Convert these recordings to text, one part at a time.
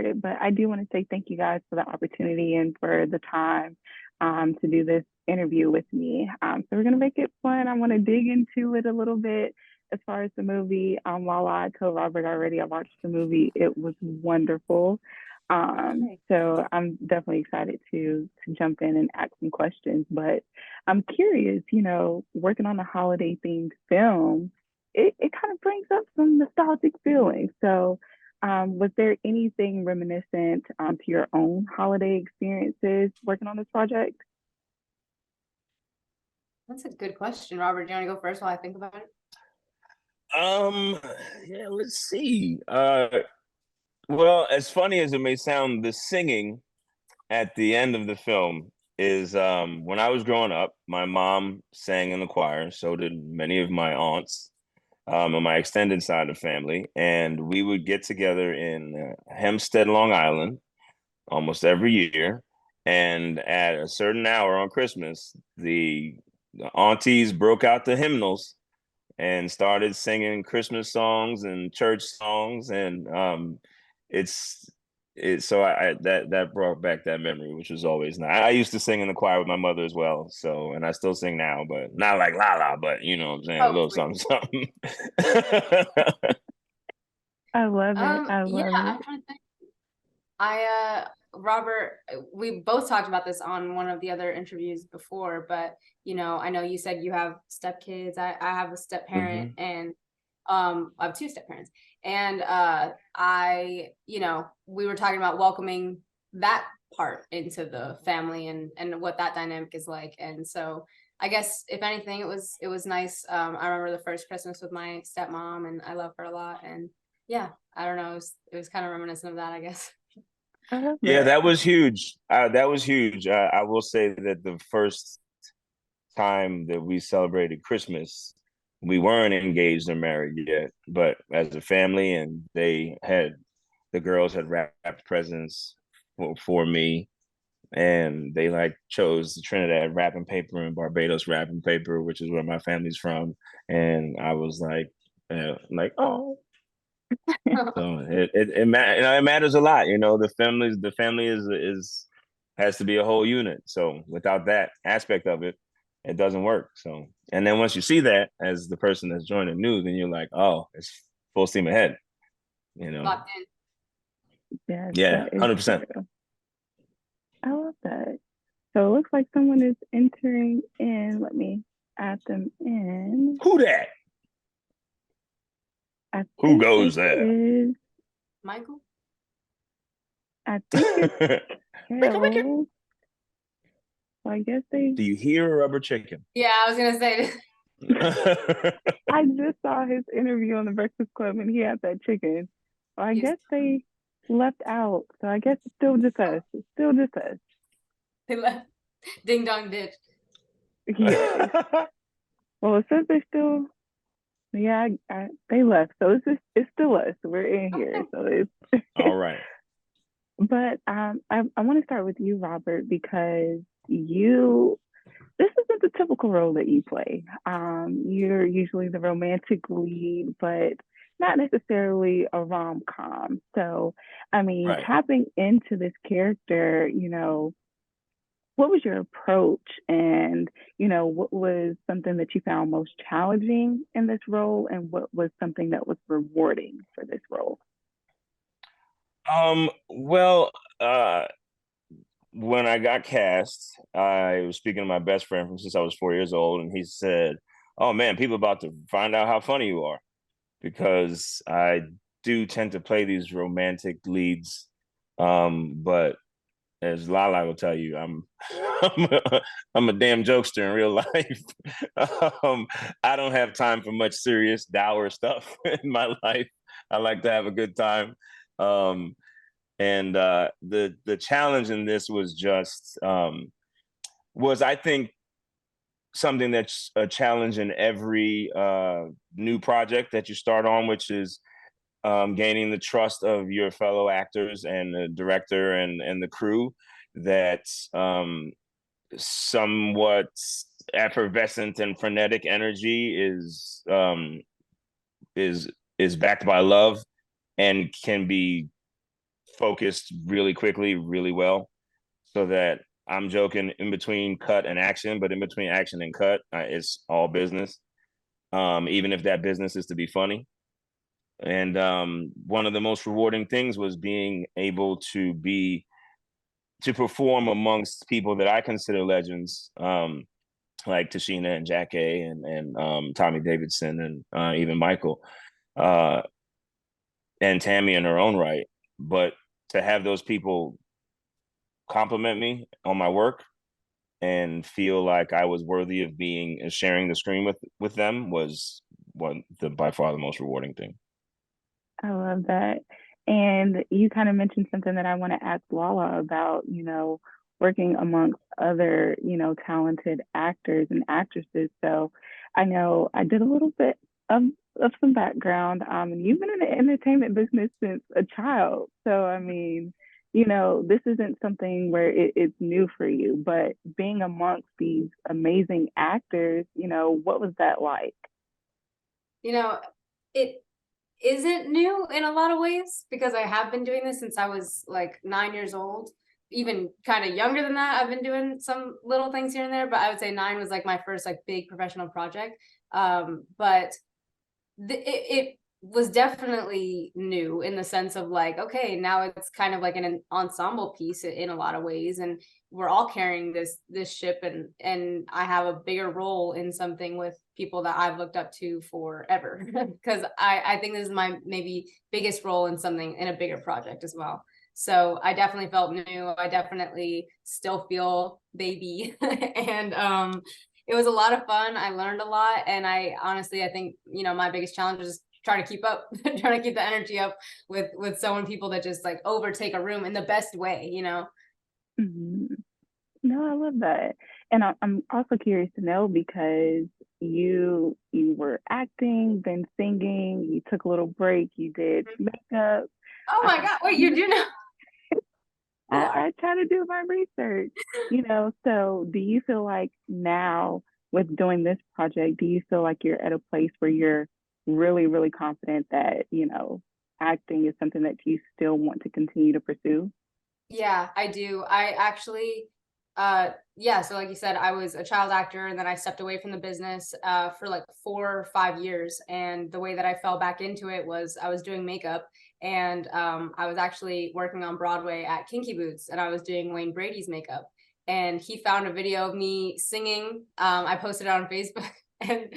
excited. But I do want to say thank you guys for the opportunity and for the time to do this interview with me. So we're gonna make it fun. I want to dig into it a little bit as far as the movie. Lala, I told Robert already I watched the movie. It was wonderful. So I'm definitely excited to jump in and ask some questions. But I'm curious, working on a holiday themed film, it kind of brings up some nostalgic feelings. So was there anything reminiscent to your own holiday experiences working on this project? That's a good question, Robert. Do you want to go first while I think about it? Um, yeah, let's see. Well, as funny as it may sound, the singing at the end of the film is when I was growing up, my mom sang in the choir, so did many of my aunts on my extended side of family, and we would get together in Hempstead, Long Island, almost every year. And at a certain hour on Christmas, the aunties broke out the hymnals and started singing Christmas songs and church songs, and it's so I that brought back that memory, which was always nice. I used to sing in the choir with my mother as well, so and I still sing now, but not like Lala, but you know what I'm saying, a little Hopefully. something, something. I love it. I Yeah, love I'm it. trying to think. Robert, we both talked about this on one of the other interviews before, but I know you said you have stepkids. I have a step parent, Hmm. and I have two step parents, and we were talking about welcoming that part into the family and what that dynamic is like, and so I guess if anything, it was nice. I remember the first Christmas with my stepmom, and I love her a lot, and yeah, I don't know, it was kind of reminiscent of that, I guess. I love Yeah, that. that was huge. That was huge. I will say that the first time that we celebrated Christmas, we weren't engaged or married yet, but as a family, and the girls had wrapped presents for me, and they like chose the Trinidad wrapping paper and Barbados wrapping paper, which is where my family's from, and I was like, oh. So it matters a lot, the family is has to be a whole unit. So without that aspect of it, it doesn't work. So and then once you see that as the person that's joining new, then you're like, oh, it's full steam ahead. You know, Locked in. Yes, yeah, that is 100%. true. I love that. So it looks like someone is entering in. Let me add them in. Who that? I Who think goes it there? is, Michael? I think it's Wicked, wicked. Carol. So I guess they, Do you hear a rubber chicken? Yeah, I was gonna say. I just saw his interview on the Breakfast Club and he had that chicken. So I He's guess they left out. So I guess it's still just us. It's still just us. they left. Ding dong ditch. Yes. Well, it says they're still, yeah, they left. So it's still us. We're in here. Okay. So it's, All right. but I want to start with you, Robert, because you this isn't the typical role that you play. You're usually the romantic lead, but not necessarily a rom com. So, I mean, Right. tapping into this character, what was your approach, and what was something that you found most challenging in this role, and what was something that was rewarding for this role? Well, when I got cast, I was speaking to my best friend from since I was 4 years old, and he said, "Oh man, people about to find out how funny you are," because I do tend to play these romantic leads. But as Lala will tell you, I'm a damn jokester in real life. um, I don't have time for much serious, dour stuff in my life. I like to have a good time. Um, and the challenge in this was just was I think something that's a challenge in every new project that you start on, which is gaining the trust of your fellow actors and the director and the crew that somewhat effervescent and frenetic energy is backed by love and can be focused really quickly, really well, so that I'm joking in between cut and action, but in between action and cut, it's all business. Even if that business is to be funny. And one of the most rewarding things was being able to perform amongst people that I consider legends, like Tashina and Jack A and Tommy Davidson and even Michael uh, and Tammy in her own right. But to have those people compliment me on my work and feel like I was worthy of being sharing the screen with them was by far the most rewarding thing. I love that. And you kind of mentioned something that I want to ask Lala about, working amongst other, talented actors and actresses. So I know I did a little bit of, of some background. And you've been in the entertainment business since a child. So, I mean, this isn't something where it's new for you, but being amongst these amazing actors, what was that like? You know, it isn't new in a lot of ways because I have been doing this since I was like 9 years old. Even kind of younger than that, I've been doing some little things here and there, but I would say 9 was like my first like big professional project. But it was definitely new in the sense of like, okay, now it's kind of like an ensemble piece in a lot of ways, and we're all carrying this ship, and I have a bigger role in something with people that I've looked up to forever because I think this is my maybe biggest role in something in a bigger project as well. So I definitely felt new. I definitely still feel baby and it was a lot of fun. I learned a lot. And I honestly, I think, my biggest challenge is trying to keep up, trying to keep the energy up with so many people that just like overtake a room in the best way. Mhm. No, I love that. And I'm also curious to know because you were acting, then singing, you took a little break, you did makeup. Oh I my God, wait, you do know? I try to do my research, so do you feel like now with doing this project, do you feel like you're at a place where you're really, really confident that, acting is something that you still want to continue to pursue? Yeah, I do. I actually, yeah, so like you said, I was a child actor and then I stepped away from the business for like 4 or 5 years. And the way that I fell back into it was I was doing makeup and I was actually working on Broadway at Kinky Boots and I was doing Wayne Brady's makeup. And he found a video of me singing. I posted it on Facebook and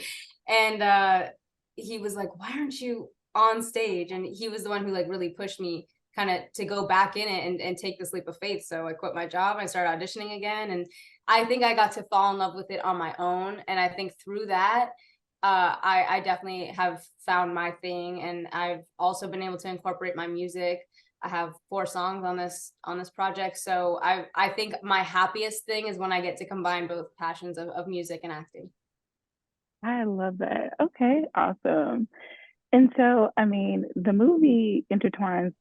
he was like, "Why aren't you on stage?" And he was the one who like really pushed me kind of to go back in it and take this leap of faith. So I quit my job. I started auditioning again. And I think I got to fall in love with it on my own. And I think through that, I definitely have found my thing. And I've also been able to incorporate my music. I have 4 songs on this project. So I think my happiest thing is when I get to combine both passions of music and acting. I love that. Okay, awesome. And so, I mean, the movie intertwines,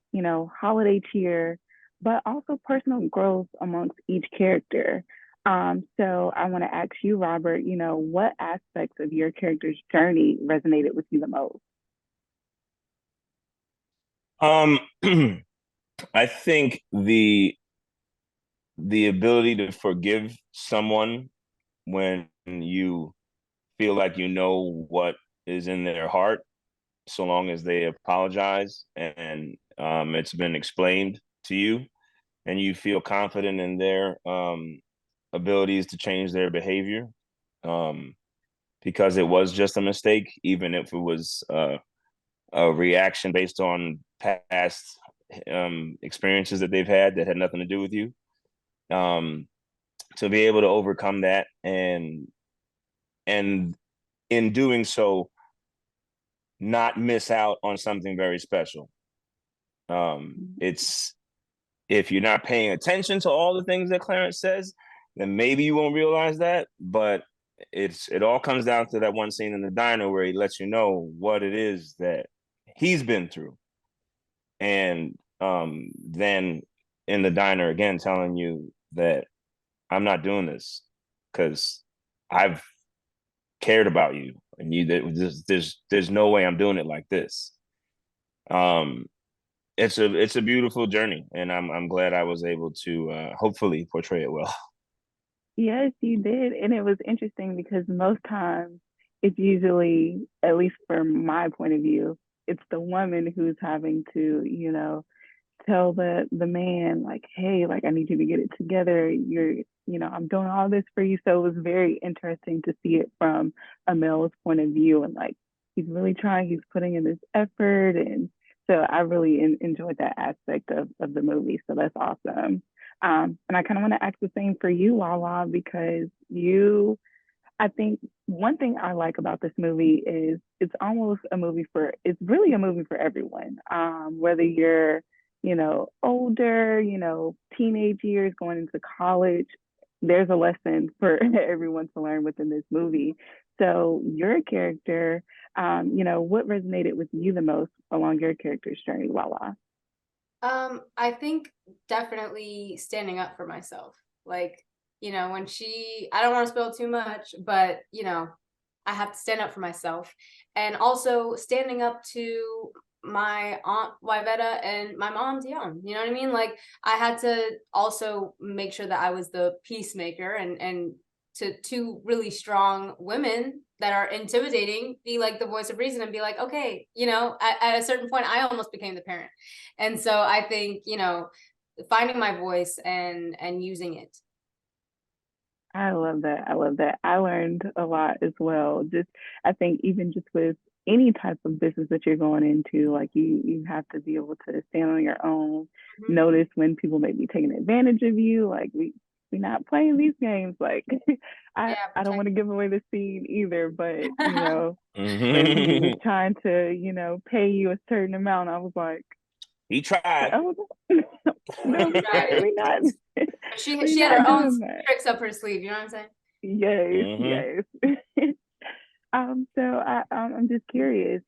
holiday cheer, but also personal growth amongst each character. So I want to ask you, Robert, what aspects of your character's journey resonated with you the most? Um, I think the ability to forgive someone when you feel like you know what is in their heart, so long as they apologize and it's been explained to you, and you feel confident in their abilities to change their behavior, um, because it was just a mistake, even if it was a reaction based on past experiences that they've had that had nothing to do with you. Um, to be able to overcome that and in doing so not miss out on something very special. It's if you're not paying attention to all the things that Clarence says, then maybe you won't realize that. But it all comes down to that one scene in the diner where he lets you know what it is that he's been through, and then in the diner again telling you that I'm not doing this because I've cared about you, and there's no way I'm doing it like this. Um, it's a beautiful journey, and I'm glad I was able to hopefully portray it well. Yes, you did. And it was interesting because most times it's usually, at least from my point of view, it's the woman who's having to, tell the man like, hey, like I need you to get it together. I'm doing all this for you. So it was very interesting to see it from a male's point of view and like he's really trying, he's putting in this effort. And so I really enjoyed that aspect of the movie. So that's awesome. And I kind of want to ask the same for you, Lala, because I think one thing I like about this movie is it's really a movie for everyone. Whether you're, older, teenage years going into college, there's a lesson for everyone to learn within this movie. So your character, what resonated with you the most along your character's journey, Lala? I think definitely standing up for myself. Like, when I don't want to spill too much, but I have to stand up for myself. And also standing up to my aunt Wyvetta and my mom Dion. You know what I mean? Like I had to also make sure that I was the peacemaker and to two really strong women that are intimidating, be like the voice of reason and be like, okay, at a certain point, I almost became the parent. And so I think, finding my voice and using it. I love that. I love that. I learned a lot as well. I think even just with any type of business that you're going into, like you have to be able to stand on your own, Mhm. notice when people may be taking advantage of you. Like we're not playing these games. Like Yeah, I don't want protect. to give away the scene either, but when he was Mhm. trying to, pay you a certain amount, I was like, He tried. oh, no, Right. we're not, we're She had not her own doing that. tricks up her sleeve, you know what I'm saying? Yes, Hmm. yes. So I'm just curious,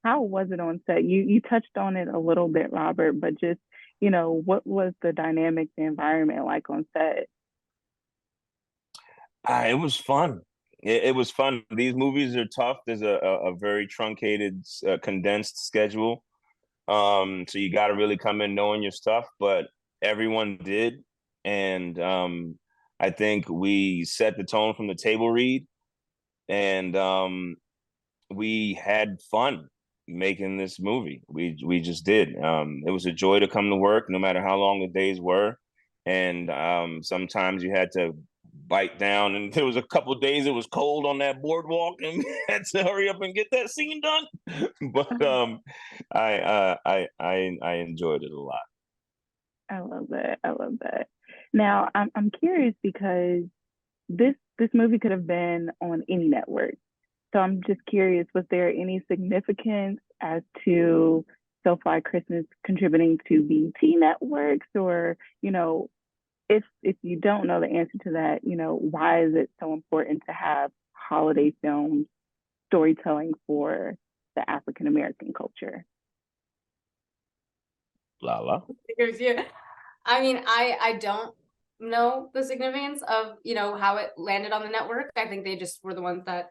how was it on set? You touched on it a little bit, Robert, but just, what was the dynamic, the environment like on set? It was fun. It was fun. These movies are tough. There's a very truncated, condensed schedule. So you got to really come in knowing your stuff, but everyone did. And I think we set the tone from the table read, and we had fun making this movie. We just did. It was a joy to come to work, no matter how long the days were. And sometimes you had to bite down. And there was a couple of days it was cold on that boardwalk, and we had to hurry up and get that scene done. But I enjoyed it a lot. I love that. I love that. Now, I'm curious because this movie could have been on any network. So I'm just curious, was there any significance as to SoFi Christmas contributing to BT networks, or if you don't know the answer to that, why is it so important to have holiday films storytelling for the African American culture? Lala. Figures, yeah. I mean, I don't know the significance of, how it landed on the network. I think they just were the ones that,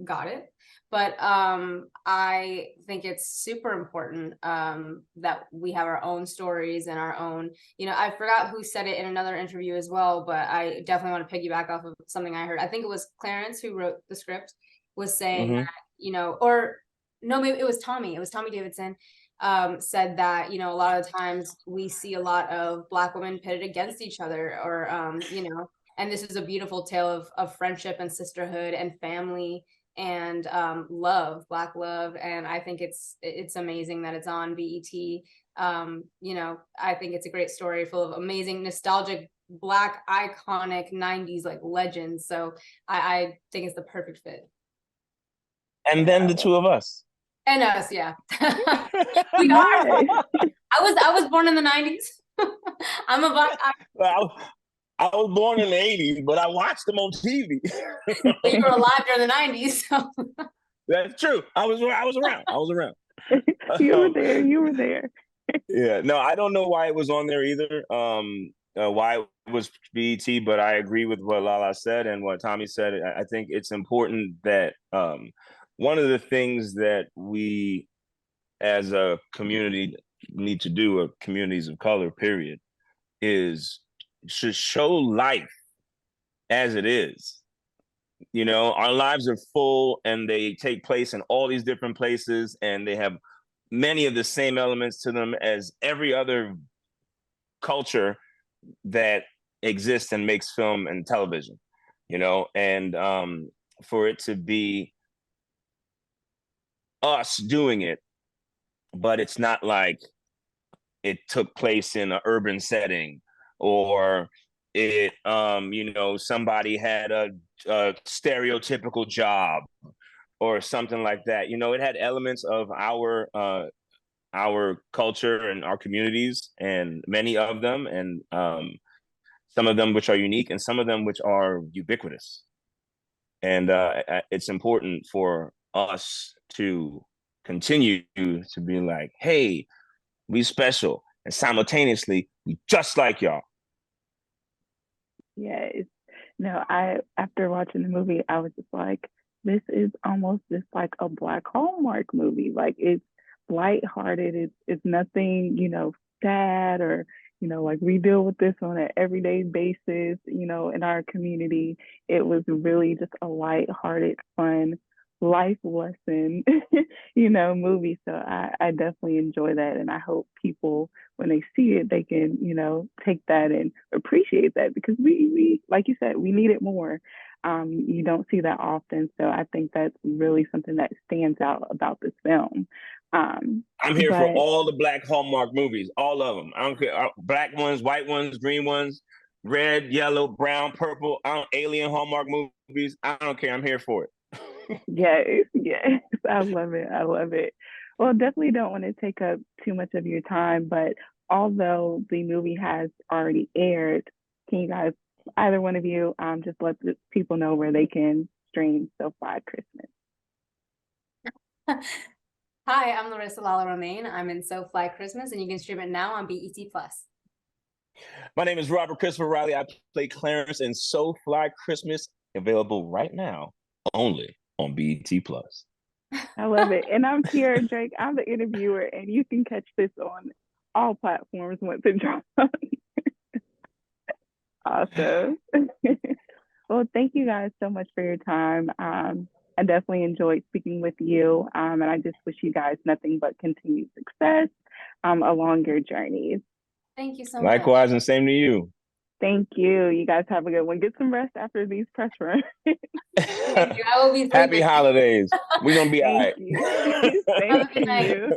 got it. But I think it's super important that we have our own stories and our own, I forgot who said it in another interview as well, but I definitely want to piggyback off of something I heard. I think it was Clarence who wrote the script, was saying Hmm. that, or no, maybe it was Tommy. It was Tommy Davidson, said that, a lot of times we see a lot of Black women pitted against each other, or, and this is a beautiful tale of friendship and sisterhood and family and love, Black love. And I think it's amazing that it's on BET. I think it's a great story full of amazing, nostalgic, Black, iconic 90s like legends. So I think it's the perfect fit. And then the two of us. And us, yeah. We are. Yeah. I was born in the 90s. I'm a Black. Well, I was born in the 80s, but I watched them on TV. You were alive during the 90s. So. That's true. I was around. I was around. You were Um, there. You were there. yeah. No, I don't know why it was on there either. Why it was BET, but I agree with what Lala said and what Tommy said. I think it's important that one of the things that we as a community need to do at communities of color, period, is to show life as it is. You know, our lives are full and they take place in all these different places, and they have many of the same elements to them as every other culture that exists and makes film and television, you know, and for it to be us doing it, but it's not like it took place in an urban setting, or it you know, somebody had a stereotypical job or something like that. You know, it had elements of our culture and our communities, and many of them, and some of them which are unique, and some of them which are ubiquitous. And it's important for us to continue to be like, hey, we special, and simultaneously we just like y'all. Yeah, no, I after watching the movie, I was just like, this is almost just like a Black Hallmark movie. Like it's lighthearted. It's nothing, you know, sad or, you know, like we deal with this on an everyday basis, you know, in our community. It was really just a lighthearted, fun life lesson, you know, movie. So I definitely enjoy that. And I hope people, when they see it, they can, you know, take that and appreciate that, because we like you said, we need it more. You don't see that often. So I think that's really something that stands out about this film. I'm here for But all the Black Hallmark movies, all of them. I don't care, black ones, white ones, green ones, red, yellow, brown, purple. Alien Hallmark movies. I don't care. I'm here for it. yes, yes, I love it. I love it. Well, definitely don't want to take up too much of your time, but although the movie has already aired, can you guys, either one of you, just let the people know where they can stream So Fly Christmas? Hi, I'm Laurissa Lala Romain. I'm in So Fly Christmas, and you can stream it now on BET Plus. My name is Robert Christopher Riley. I play Clarence in So Fly Christmas, available right now only on BET Plus. I love it. And I'm MissTDrake. I'm the interviewer, and you can catch this on all platforms once it drops. Awesome. Well, thank you guys so much for your time. I definitely enjoyed speaking with you. And I just wish you guys nothing but continued success along your journeys. Thank you so much. Likewise, and same to you. Thank you. You guys have a good one. Get some rest after these press runs. Thank you. I will be Happy sleeping. holidays. We're going to be all right. Thank you. Have a Thank good night. you.